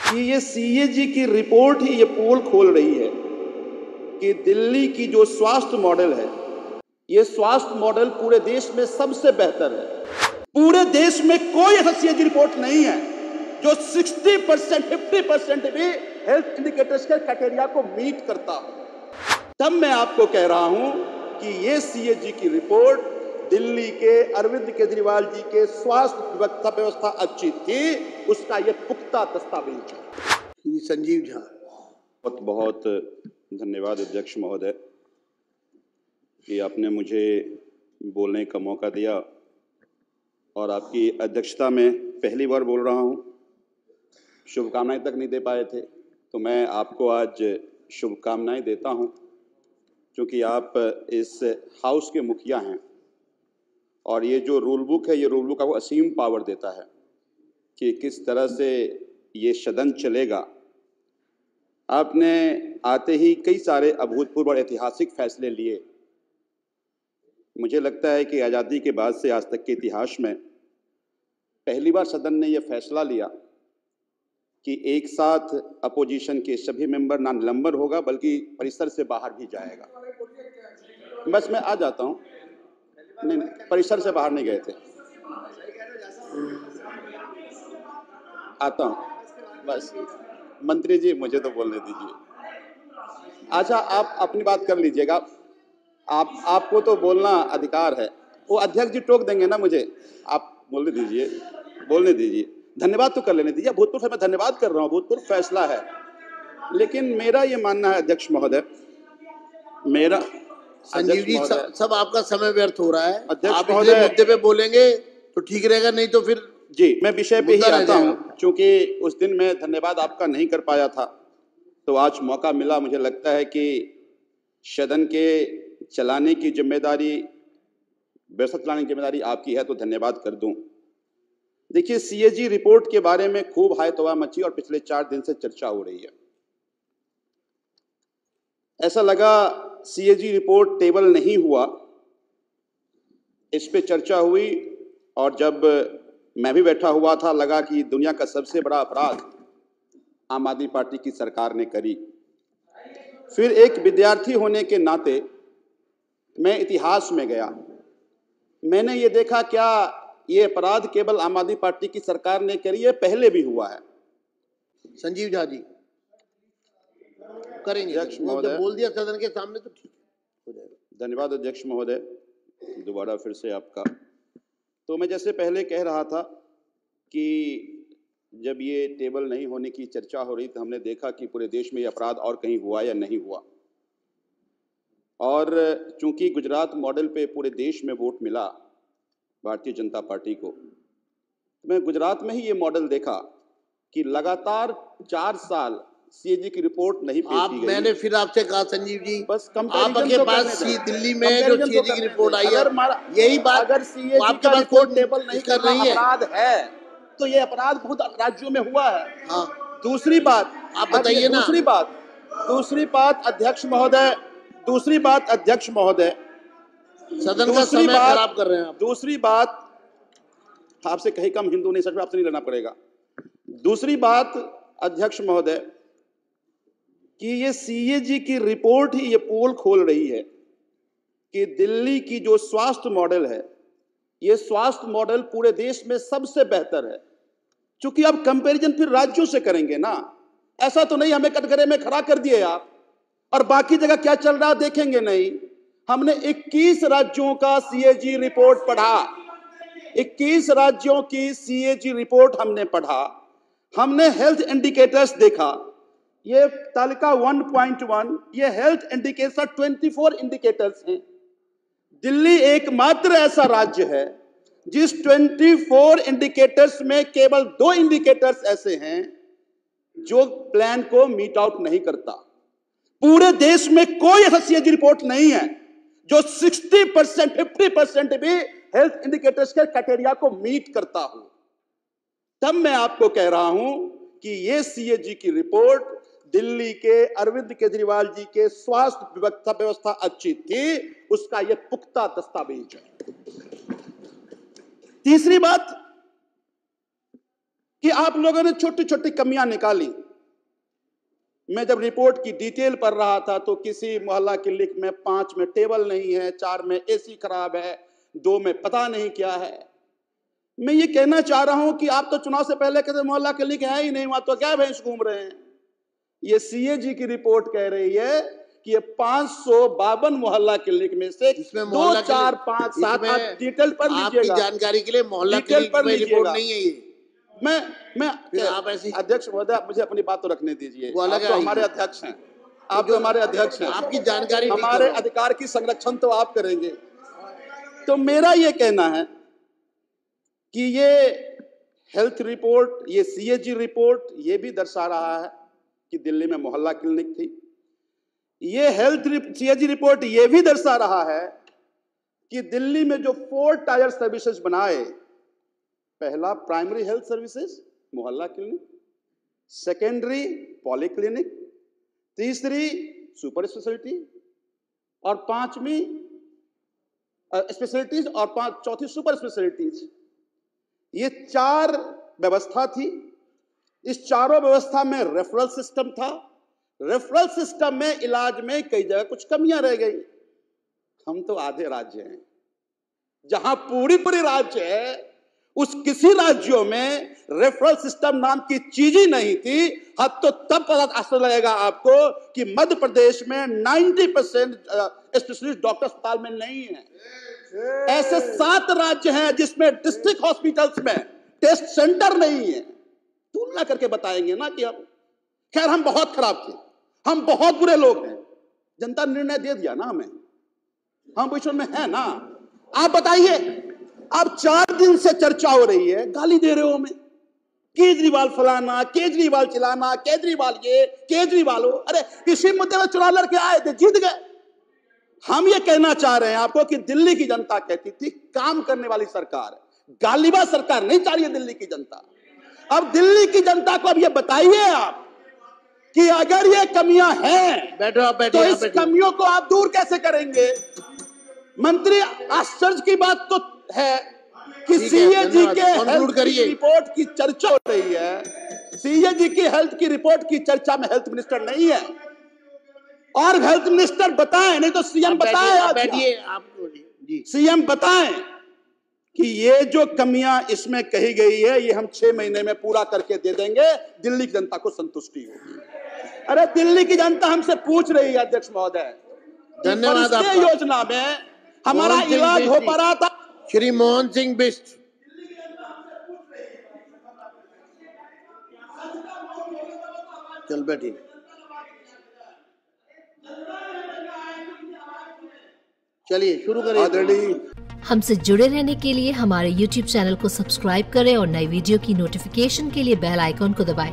कि ये सीएजी की रिपोर्ट ही ये पोल खोल रही है कि दिल्ली की जो स्वास्थ्य मॉडल है, ये स्वास्थ्य मॉडल पूरे देश में सबसे बेहतर है। पूरे देश में कोई ऐसा सीएजी रिपोर्ट नहीं है जो 60%, 50% भी हेल्थ इंडिकेटर्स के क्राइटेरिया को मीट करता हो। तब मैं आपको कह रहा हूं कि ये सीएजी की रिपोर्ट दिल्ली के अरविंद केजरीवाल जी के स्वास्थ्य व्यवस्था अच्छी थी, उसका ये पुख्ता दस्तावेज है। संजीव झा। बहुत बहुत धन्यवाद अध्यक्ष महोदय कि आपने मुझे बोलने का मौका दिया और आपकी अध्यक्षता में पहली बार बोल रहा हूं। शुभकामनाएं तक नहीं दे पाए थे, तो मैं आपको आज शुभकामनाएं देता हूं, क्योंकि आप इस हाउस के मुखिया हैं और ये जो रूल बुक है, ये रूल बुक आपको असीम पावर देता है कि किस तरह से ये सदन चलेगा। आपने आते ही कई सारे अभूतपूर्व और ऐतिहासिक फैसले लिए। मुझे लगता है कि आज़ादी के बाद से आज तक के इतिहास में पहली बार सदन ने यह फैसला लिया कि एक साथ अपोजिशन के सभी मेंबर ना निलंबन होगा बल्कि परिसर से बाहर भी जाएगा। बस मैं आ जाता हूँ। नहीं, परिसर से बाहर नहीं गए थे। आता हूँ बस। मंत्री जी मुझे तो बोलने दीजिए। अच्छा, आप अपनी बात कर लीजिएगा। आपको तो बोलना अधिकार है। वो अध्यक्ष जी टोक देंगे ना मुझे। आप बोलने दीजिए। धन्यवाद तो कर लेने दीजिए। भूतपूर्व से मैं धन्यवाद कर रहा हूँ, भूतपूर्व फैसला है। लेकिन मेरा ये मानना है अध्यक्ष महोदय, मेरा संजीव जी, सब आपका समय व्यर्थ हो रहा है। अध्यक्ष महोदय, आप मुद्दे पे बोलेंगे तो ठीक रहेगा, नहीं तो फिर जी मैं विषय पे ही आता हूँ। क्योंकि उस दिन मैं धन्यवाद आपका नहीं कर पाया था, तो आज मौका मिला। मुझे लगता है कि सदन के चलाने की जिम्मेदारी, व्यवस्था चलाने की जिम्मेदारी आपकी है, तो धन्यवाद कर दूं। देखिए, सीएजी रिपोर्ट के बारे में खूब हाय तौबा मची और पिछले 4 दिन से चर्चा हो रही है। ऐसा लगा सीएजी रिपोर्ट टेबल नहीं हुआ, इस पे चर्चा हुई, और जब मैं भी बैठा हुआ था लगा कि दुनिया का सबसे बड़ा अपराध आम आदमी पार्टी की सरकार ने करी। फिर एक विद्यार्थी होने के नाते मैं इतिहास में गया। मैंने ये देखा, क्या ये अपराध केवल आम आदमी पार्टी की सरकार ने करी है, पहले भी हुआ है। संजीव झा जी करेंगे, अध्यक्ष महोदय, बोल दिया सदन के सामने तो ठीक हो जाएगा। धन्यवाद अध्यक्ष महोदय, दोबारा फिर से आपका। तो मैं जैसे पहले कह रहा था कि जब ये टेबल नहीं होने की चर्चा हो रही तो हमने देखा कि पूरे देश में ये अपराध और कहीं हुआ या नहीं हुआ। और चूंकि गुजरात मॉडल पे पूरे देश में वोट मिला भारतीय जनता पार्टी को, मैं गुजरात में ही ये मॉडल देखा कि लगातार 4 साल सीएजी की रिपोर्ट नहीं पेश की गई। मैंने फिर आपसे कहा संजीव जी, बस आपके पास दिल्ली में जो सीएजी की रिपोर्ट आई है, यही बात, अगर सीएजी आपके का पास रिपोर्ट टेबल नहीं कर रही है, अपराध है, तो ये अपराध बहुत राज्यों में हुआ है। हाँ, दूसरी बात आप बताइए ना। दूसरी बात अध्यक्ष महोदय, सदन का समय खराब कर रहे हैं आप। दूसरी बात, आपसे कहीं कम हिंदू नहीं, सच में आपसे नहीं लेना पड़ेगा। दूसरी बात अध्यक्ष महोदय, कि ये सीएजी की रिपोर्ट ही ये पोल खोल रही है कि दिल्ली की जो स्वास्थ्य मॉडल है, ये स्वास्थ्य मॉडल पूरे देश में सबसे बेहतर है। क्योंकि अब कंपैरिजन फिर राज्यों से करेंगे ना, ऐसा तो नहीं हमें कटघरे में खड़ा कर दिए आप और बाकी जगह क्या चल रहा देखेंगे नहीं। हमने 21 राज्यों का सीएजी रिपोर्ट पढ़ा, 21 राज्यों की सीएजी रिपोर्ट हमने पढ़ा। हमने हेल्थ इंडिकेटर्स देखा, ये तालिका 1.1, ये हेल्थ इंडिकेटर 24 इंडिकेटर्स हैं। दिल्ली एकमात्र ऐसा राज्य है जिस 24 इंडिकेटर्स में केवल 2 इंडिकेटर्स ऐसे हैं जो प्लान को मीट आउट नहीं करता। पूरे देश में कोई ऐसा सीएजी रिपोर्ट नहीं है जो 60%, 50% भी हेल्थ इंडिकेटर्स के क्राइटेरिया को मीट करता हो। तब मैं आपको कह रहा हूं कि ये सीएजी की रिपोर्ट दिल्ली के अरविंद केजरीवाल जी के स्वास्थ्य व्यवस्था अच्छी थी, उसका यह पुख्ता दस्तावेज है। तीसरी बात कि आप लोगों ने छोटी छोटी कमियां निकाली। मैं जब रिपोर्ट की डिटेल पढ़ रहा था तो किसी मोहल्ला क्लिनिक में 5 में टेबल नहीं है, 4 में एसी खराब है, 2 में पता नहीं क्या है। मैं ये कहना चाह रहा हूं कि आप तो चुनाव से पहले कहते मोहल्ला क्लिनिक है ही नहीं, वहां तो क्या भैंस घूम रहे हैं। ये सीएजी की रिपोर्ट कह रही है कि ये 552 मोहल्ला क्लिनिक में से 2, 4, 5, 7 आप डिटेल पढ़ लीजिएगा। आपकी जानकारी के लिए मोहल्ला क्लिनिक में रिपोर्ट नहीं है ये। मैं आप ऐसी अध्यक्ष महोदय, मुझे अपनी बात तो रखने दीजिए। वो अलग आप तो हमारे अध्यक्ष हैं, आप तो हमारे अध्यक्ष हैं, आपकी जानकारी हमारे अधिकार की संरक्षण तो आप करेंगे। तो मेरा ये कहना है कि ये हेल्थ रिपोर्ट, ये सीएजी रिपोर्ट ये भी दर्शा रहा है कि दिल्ली में मोहल्ला क्लिनिक थी। ये सीएजी रिपोर्ट ये भी दर्शा रहा है कि दिल्ली में जो 4 टायर सर्विसेज बनाए, पहला प्राइमरी हेल्थ सर्विसेज मोहल्ला क्लिनिक, सेकेंडरी पॉलीक्लिनिक, तीसरी सुपर स्पेशलिटी और 5वीं स्पेशलिटीज और 4थी सुपर स्पेशलिटीज। ये 4 व्यवस्था थी। इस चारों व्यवस्था में रेफरल सिस्टम था। रेफरल सिस्टम में इलाज में कई जगह कुछ कमियां रह गई। हम तो आधे राज्य हैं, जहां पूरी राज्य है, उस किसी राज्यों में रेफरल सिस्टम नाम की चीज ही नहीं थी। हद तो तब पता लगेगा आपको कि मध्य प्रदेश में 90% स्पेशलिस्ट डॉक्टर अस्पताल में नहीं है। ऐसे 7 राज्य हैं जिसमें डिस्ट्रिक्ट हॉस्पिटल्स में टेस्ट सेंटर नहीं है। तुलना करके बताएंगे ना कि अब खैर हम बहुत खराब थे, हम बहुत बुरे लोग हैं, जनता ने निर्णय दे दिया ना हमें, हम पोजीशन में है ना। आप बताइए, अब 4 दिन से चर्चा हो रही है, गाली दे रहे हो हमें, केजरीवाल फलाना, केजरीवाल चिलाना, केजरीवाल ये, केजरीवाल हो। अरे किसी मुद्दे में चुनाव लड़के आए थे, जीत गए। हम ये कहना चाह रहे हैं आपको कि दिल्ली की जनता कहती थी काम करने वाली सरकार है, गालीबाज सरकार नहीं चाह रही है दिल्ली की जनता। अब दिल्ली की जनता को अब ये बताइए आप कि अगर ये कमियां हैं तो इस कमियों को आप दूर कैसे करेंगे। मंत्री, आश्चर्य की बात तो है कि सीएजी के हेल्थ की रिपोर्ट की चर्चा हो रही है, सीएजी की हेल्थ की रिपोर्ट की चर्चा में हेल्थ मिनिस्टर नहीं है। और हेल्थ मिनिस्टर बताएं, नहीं तो सीएम बताएं, बैठिए आप जी, सीएम बताएं कि ये जो कमियां इसमें कही गई है ये हम 6 महीने में पूरा करके दे देंगे, दिल्ली की जनता को संतुष्टि होगी। अरे दिल्ली की जनता हमसे पूछ रही है अध्यक्ष महोदय, धन्यवाद आपका। योजना में हमारा इलाज हो पा रहा था। श्री मोहन सिंह बिष्ट, चल बैठिए, चलिए शुरू करिए। हमसे जुड़े रहने के लिए हमारे YouTube चैनल को सब्सक्राइब करें और नई वीडियो की नोटिफिकेशन के लिए बेल आइकॉन को दबाएं।